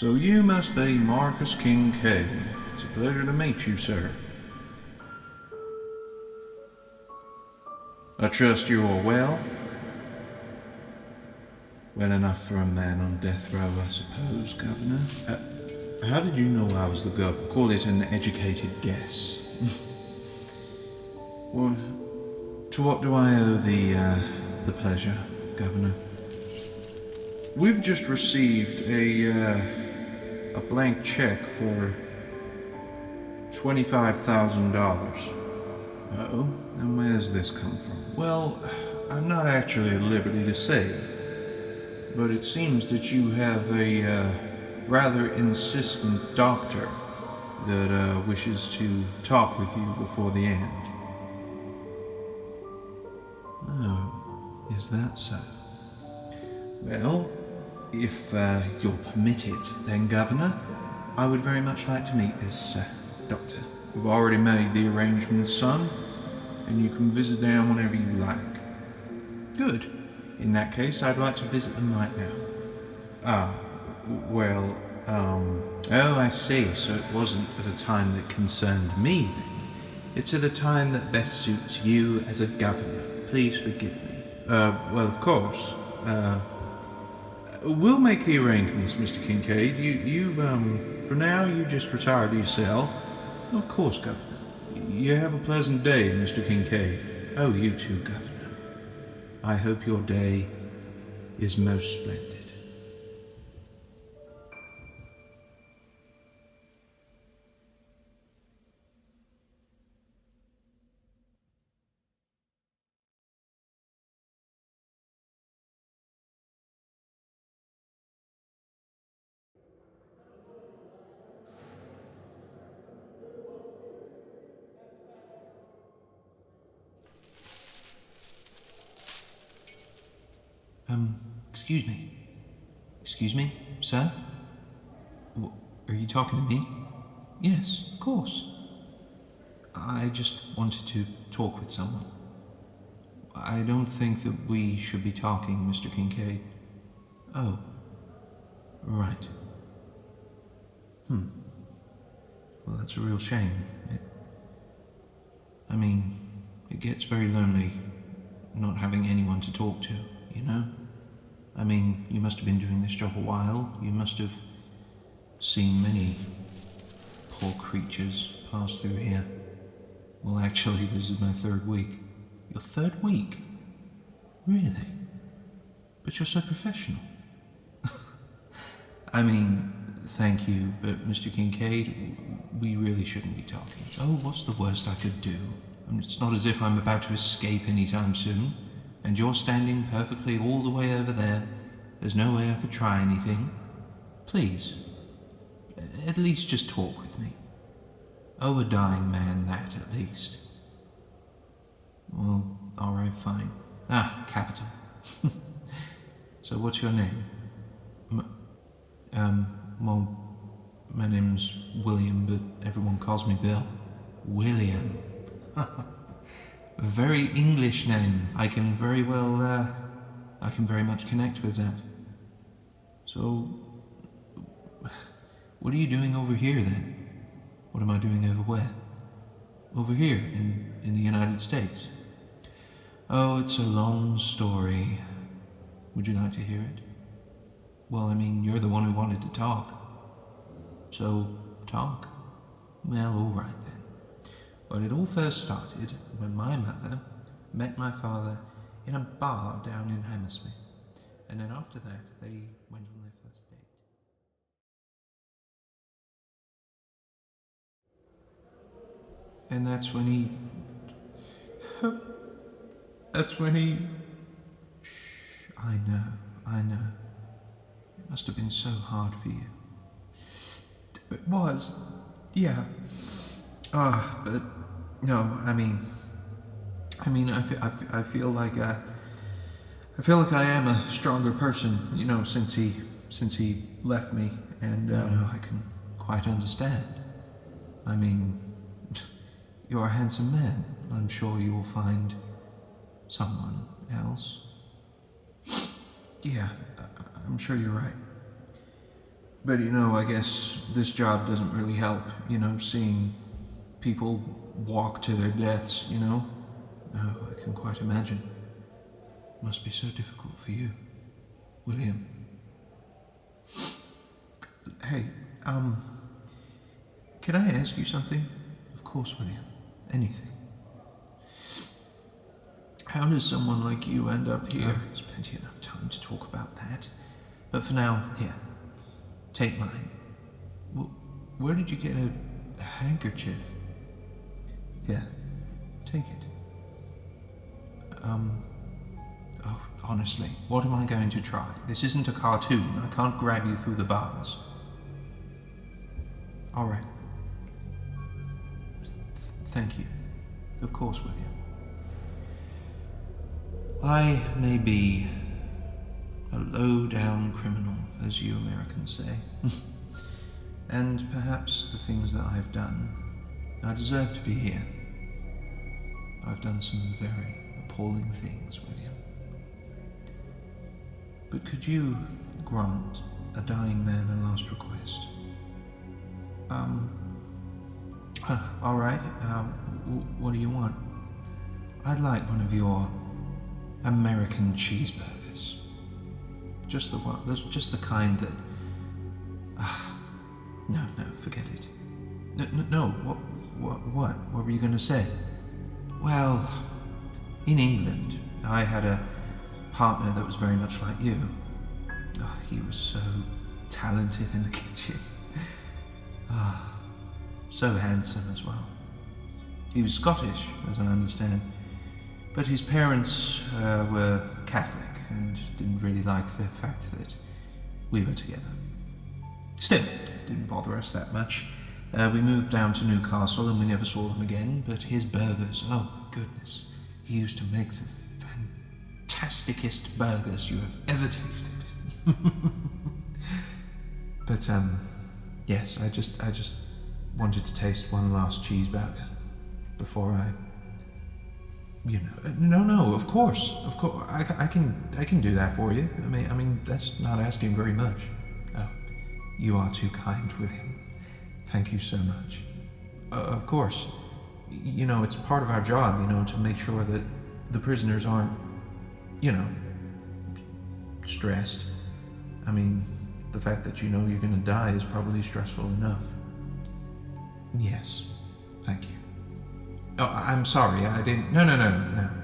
So you must be Marcus Kincaid. It's a pleasure to meet you, sir. I trust you are well? Well enough for a man on death row, I suppose, Governor. How did you know I was the governor? Call it an educated guess. Well, to what do I owe the pleasure, Governor? We've just received a blank check for $25,000. Uh-oh, and where's this come from? Well, I'm not actually at liberty to say, but it seems that you have a rather insistent doctor that wishes to talk with you before the end. Oh, is that so? Well, if you'll permit it, then, Governor, I would very much like to meet this doctor. We've already made the arrangements, son, and you can visit them whenever you like. Good. In that case, I'd like to visit them right now. Oh, I see. So it wasn't at a time that concerned me, then. It's at a time that best suits you as a governor. Please forgive me. Well, of course. We'll make the arrangements, Mr. Kincaid. For now, you just retire to your cell. Of course, Governor. You have a pleasant day, Mr. Kincaid. Oh, you too, Governor. I hope your day is most splendid. Excuse me. Excuse me, sir? Are you talking to me? Yes, of course. I just wanted to talk with someone. I don't think that we should be talking, Mr. Kincaid. Oh. Right. Well, that's a real shame. It gets very lonely not having anyone to talk to, you know? You must have been doing this job a while. You must have seen many poor creatures pass through here. Well, actually, this is my third week. Your third week? Really? But you're so professional. Thank you, but Mr. Kincaid, we really shouldn't be talking. Oh, what's the worst I could do? It's not as if I'm about to escape anytime soon, and you're standing perfectly all the way over there. There's no way I could try anything. Please, at least just talk with me. Oh, a dying man, that at least. Well, alright, fine. Capital. So what's your name? Well, my name's William, but everyone calls me Bill. William. A very English name. I can very much connect with that. So, what are you doing over here then? What am I doing over where? Over here, in the United States. Oh, it's a long story. Would you like to hear it? Well, you're the one who wanted to talk. So, talk. Well, all right then. Well, it all first started when my mother met my father in a bar down in Hammersmith. And then after that, they went on their first date. And that's when he... I know. It must have been so hard for you. It was, yeah. But no, I feel like I am a stronger person, since he left me, and I can quite understand. You're a handsome man. I'm sure you will find someone else. Yeah, I'm sure you're right. But I guess this job doesn't really help, seeing people walk to their deaths, Oh, I can quite imagine. Must be so difficult for you, William. Hey, can I ask you something? Of course, William. Anything. How does someone like you end up here? There's plenty enough time to talk about that. But for now, here, take mine. Where did you get a handkerchief? Here, take it. Oh, honestly, what am I going to try? This isn't a cartoon. I can't grab you through the bars. All right. Thank you. Of course, William. I may be a low-down criminal, as you Americans say. And perhaps the things that I've done, I deserve to be here. I've done some very appalling things, William. But could you grant a dying man a last request? All right. What do you want? I'd like one of your American cheeseburgers. Just the one. Just the kind that. No, forget it. No. What were you going to say? Well, in England, I had a partner that was very much like you. Oh, he was so talented in the kitchen. So handsome as well. He was Scottish, as I understand, but his parents were Catholic and didn't really like the fact that we were together. Still, it didn't bother us that much. We moved down to Newcastle and we never saw them again, but his burgers, oh goodness, he used to make the fantasticest burgers you have ever tasted. But yes, I just wanted to taste one last cheeseburger before I, No, of course, I can do that for you. I mean, that's not asking very much. Oh, you are too kind, William. Thank you so much. Of course, it's part of our job, to make sure that the prisoners aren't, stressed. I mean, the fact that you're going to die is probably stressful enough. Yes, thank you. Oh, I'm sorry, I didn't... No,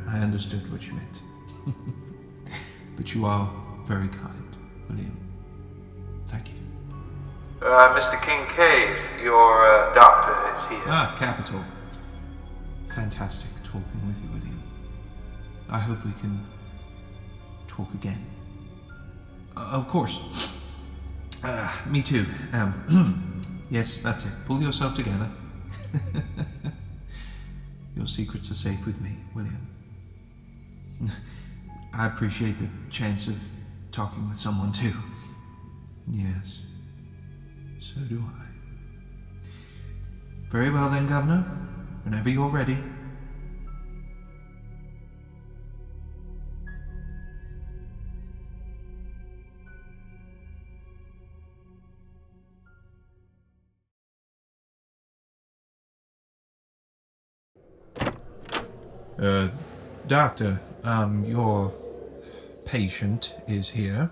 I understood what you meant. But you are very kind, William. Thank you. Mr. Kincaid, your doctor is here. Capital. Fantastic talking with you, William. I hope we can talk again. Of course. Me too. Yes, that's it. Pull yourself together. Your secrets are safe with me, William. I appreciate the chance of talking with someone too. Yes, so do I. Very well then, Governor. Whenever you're ready. Doctor, your patient is here.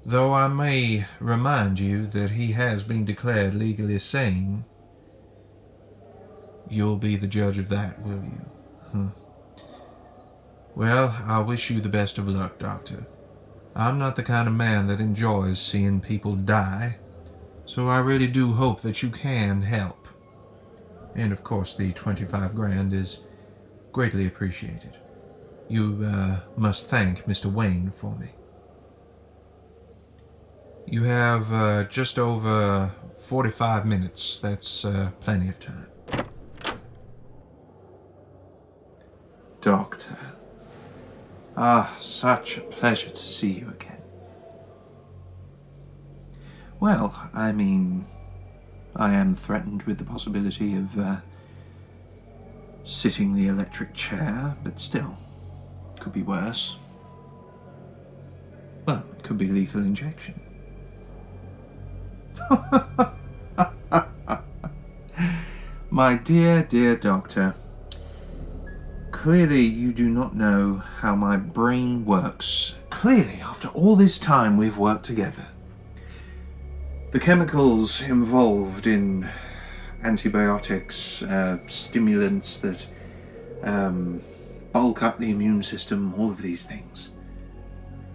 Though I may remind you that he has been declared legally sane. You'll be the judge of that, will you? Well, I wish you the best of luck, Doctor. I'm not the kind of man that enjoys seeing people die, so I really do hope that you can help. And of course, the 25 grand is greatly appreciated. You must thank Mr. Wayne for me. You have just over 45 minutes. That's plenty of time. Doctor. Such a pleasure to see you again. Well, I mean, I am threatened with the possibility of sitting the electric chair, but still, could be worse. Well, it could be lethal injection. My dear, dear doctor, clearly you do not know how my brain works. Clearly, after all this time we've worked together, the chemicals involved in antibiotics, stimulants that bulk up the immune system, all of these things,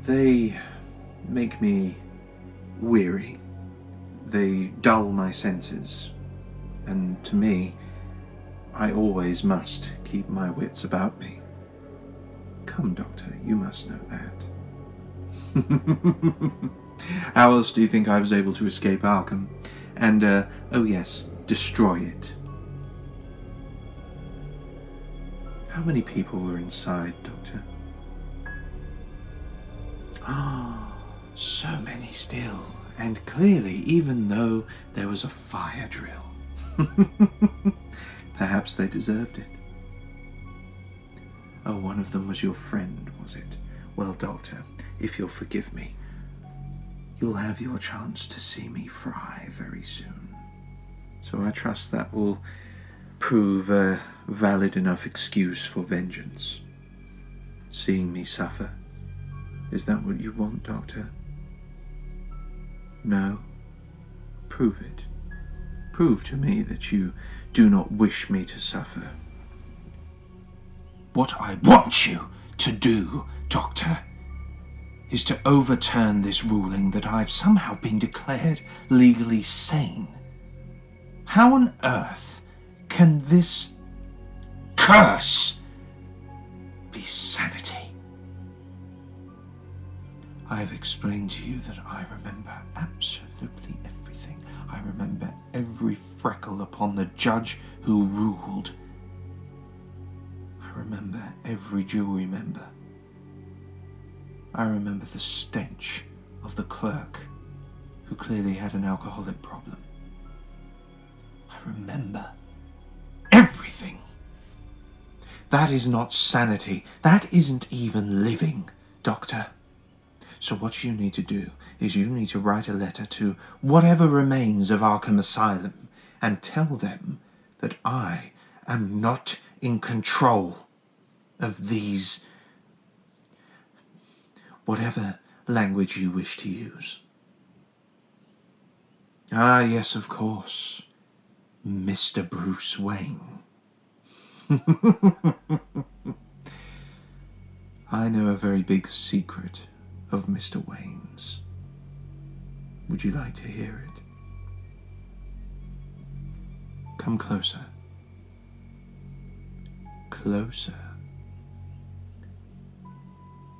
they make me weary. They dull my senses. And to me, I always must keep my wits about me. Come, Doctor, you must know that. How else do you think I was able to escape Arkham? And, oh yes, destroy it. How many people were inside, Doctor? Ah, so many still. And clearly, even though there was a fire drill. Perhaps they deserved it. Oh, one of them was your friend, was it? Well, Doctor, if you'll forgive me, you'll have your chance to see me fry very soon. So I trust that will prove a valid enough excuse for vengeance. Seeing me suffer. Is that what you want, Doctor? No? Prove it. Prove to me that you do not wish me to suffer. What I want you to do, Doctor, is to overturn this ruling that I've somehow been declared legally sane. How on earth can this curse be sanity? I have explained to you that I remember absolutely everything. I remember every freckle upon the judge who ruled. I remember every jury member. I remember the stench of the clerk who clearly had an alcoholic problem. I remember everything. That is not sanity. That isn't even living, Doctor. So what you need to do is you need to write a letter to whatever remains of Arkham Asylum and tell them that I am not in control of these, whatever language you wish to use. Ah, yes, of course, Mr. Bruce Wayne. I know a very big secret of Mr. Wayne's. Would you like to hear it? Come closer. Closer.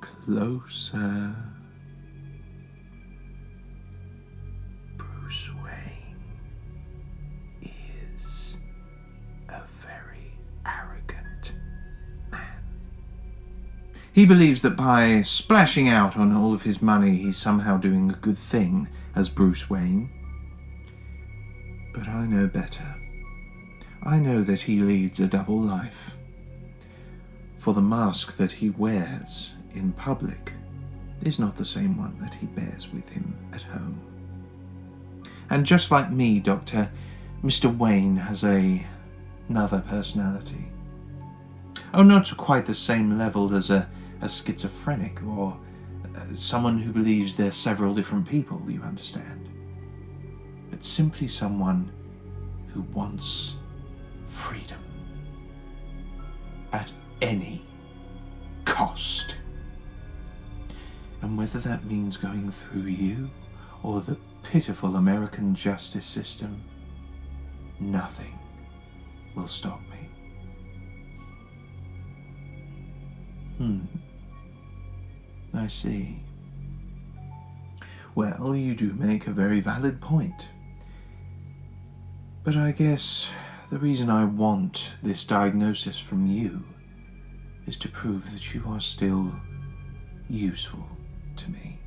Closer. Bruce Wayne is a very arrogant man. He believes that by splashing out on all of his money, he's somehow doing a good thing as Bruce Wayne. But I know better. I know that he leads a double life. For the mask that he wears in public is not the same one that he bears with him at home. And just like me, Doctor, Mr. Wayne has another personality. Oh, not to quite the same level as a schizophrenic or someone who believes they're several different people, you understand. But simply someone who wants freedom at any cost. And whether that means going through you or the pitiful American justice system, nothing will stop me. I see. Well, you do make a very valid point. But I guess the reason I want this diagnosis from you is to prove that you are still useful to me.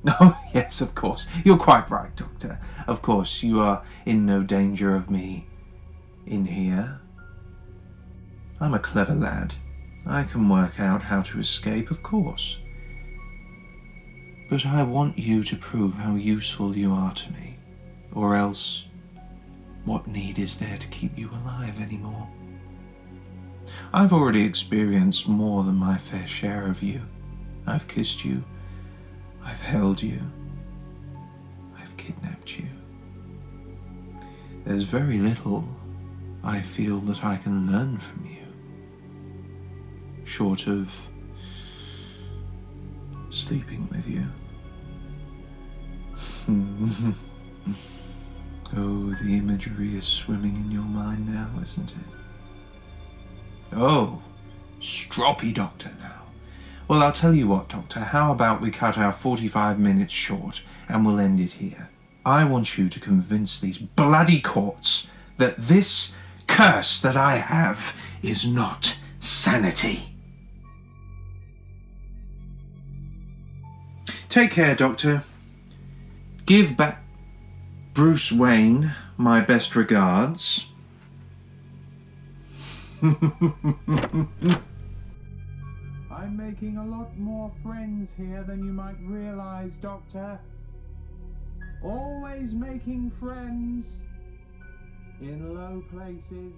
Oh, yes, of course. You're quite right, Doctor. Of course, you are in no danger of me in here. I'm a clever lad. I can work out how to escape, of course. But I want you to prove how useful you are to me, or else what need is there to keep you alive anymore? I've already experienced more than my fair share of you. I've kissed you, I've held you, I've kidnapped you. There's very little I feel that I can learn from you, short of sleeping with you. Oh, the imagery is swimming in your mind now, isn't it? Oh, stroppy Doctor now. Well, I'll tell you what, Doctor, how about we cut our 45 minutes short and we'll end it here. I want you to convince these bloody courts that this curse that I have is not sanity. Take care, Doctor. Give back Bruce Wayne my best regards. I'm making a lot more friends here than you might realize, Doctor. Always making friends in low places.